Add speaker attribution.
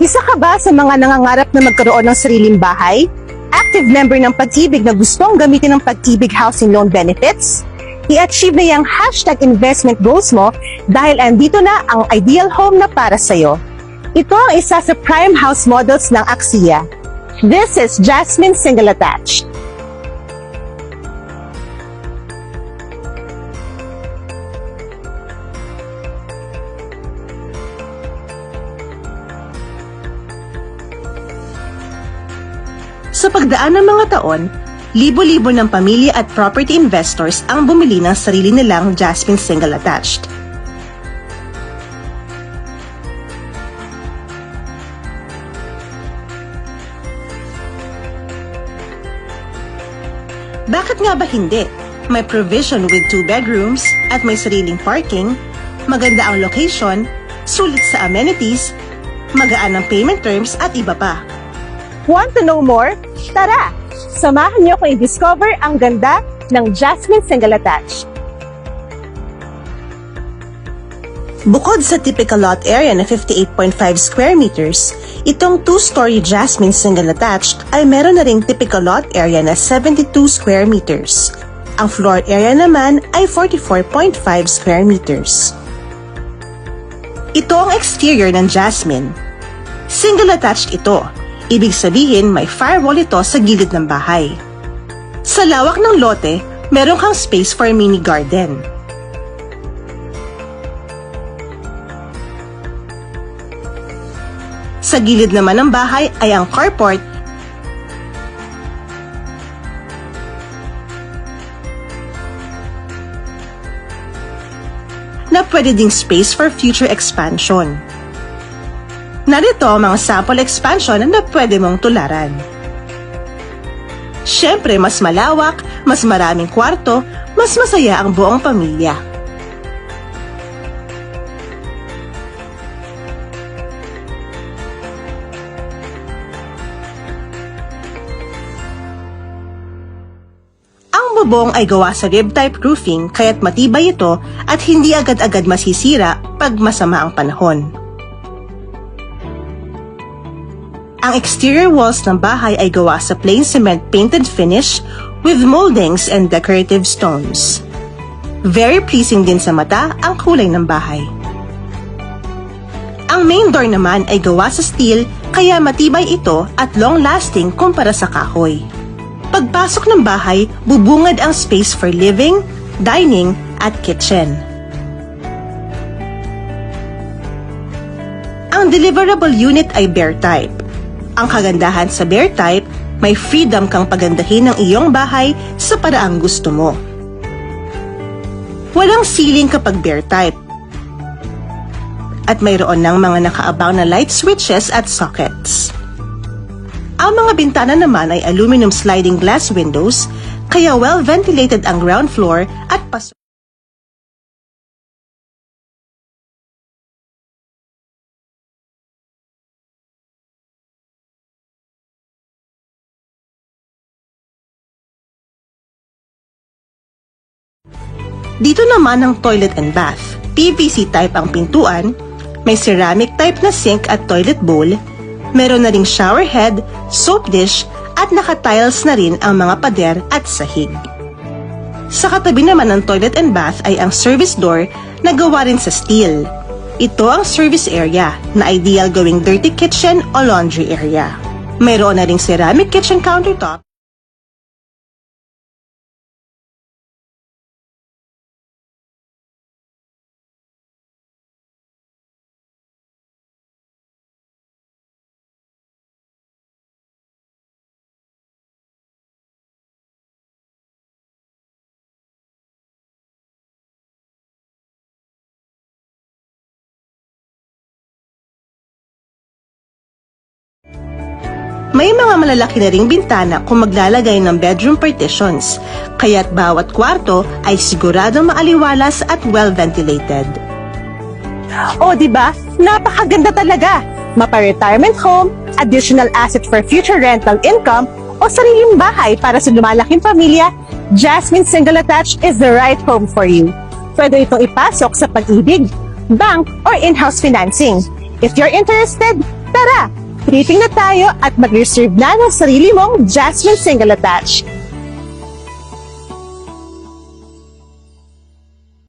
Speaker 1: Isa ka ba sa mga nangangarap na magkaroon ng sariling bahay? Active member ng Pag-ibig na gustong gamitin ng Pag-ibig Housing Loan Benefits? I-achieve na yung #investment goals mo dahil andito na ang ideal home na para sa'yo. Ito ang isa sa prime house models ng Axia. This is Jasmine Single Attached. Sa pagdaan ng mga taon, libo-libo ng pamilya at property investors ang bumili ng sarili nilang Jasmine Single Attached. Bakit nga ba hindi? May provision with 2 bedrooms at may sariling parking, maganda ang location, sulit sa amenities, magaan ang payment terms at iba pa. Want to know more? Tara! Samahan niyo ko i-discover ang ganda ng Jasmine Single Attached. Bukod sa typical lot area na 58.5 square meters, itong 2-story Jasmine Single Attached ay meron na ring typical lot area na 72 square meters. Ang floor area naman ay 44.5 square meters. Ito ang exterior ng Jasmine. Single attached ito. Ibig sabihin may firewall ito sa gilid ng bahay. Sa lawak ng lote, meron kang space for a mini garden. Sa gilid naman ng bahay ay ang carport na pwede ding space for future expansion. Narito ang mga sample expansion na pwede mong tularan. Siyempre, mas malawak, mas maraming kwarto, mas masaya ang buong pamilya. Ang bubong ay gawa sa rib-type roofing kaya't matibay ito at hindi agad-agad masisira pag masama ang panahon. Ang exterior walls ng bahay ay gawa sa plain cement painted finish with moldings and decorative stones. Very pleasing din sa mata ang kulay ng bahay. Ang main door naman ay gawa sa steel kaya matibay ito at long-lasting kumpara sa kahoy. Pagpasok ng bahay, bubungad ang space for living, dining, at kitchen. Ang deliverable unit ay bear type. Ang kagandahan sa bear type, may freedom kang pagandahin ang iyong bahay sa paraang gusto mo. Walang ceiling kapag bear type. At mayroon ng mga nakaabang na light switches at sockets. Ang mga bintana naman ay aluminum sliding glass windows, kaya well-ventilated ang ground floor at pasok. Dito naman ang toilet and bath. PVC type ang pintuan, may ceramic type na sink at toilet bowl, meron na ring shower head, soap dish, at naka-tiles na rin ang mga pader at sahig. Sa katabi naman ng toilet and bath ay ang service door na gawa rin sa steel. Ito ang service area na ideal gawing dirty kitchen o laundry area. Mayroon na ring ceramic kitchen countertop, may mga malalaki na ring bintana kung maglalagay ng bedroom partitions, kaya't bawat kwarto ay siguradong maaliwalas at well-ventilated. O diba? Napakaganda talaga! Mapa-retirement home, additional asset for future rental income, o sariling bahay para sa lumalaking pamilya, Jasmine Single Attached is the right home for you. Pwede itong ipasok sa Pag-ibig, bank, or in-house financing. If you're interested, Tara, tripping na tayo at mag-reserve na ng sarili mong Jasmine Single Attached.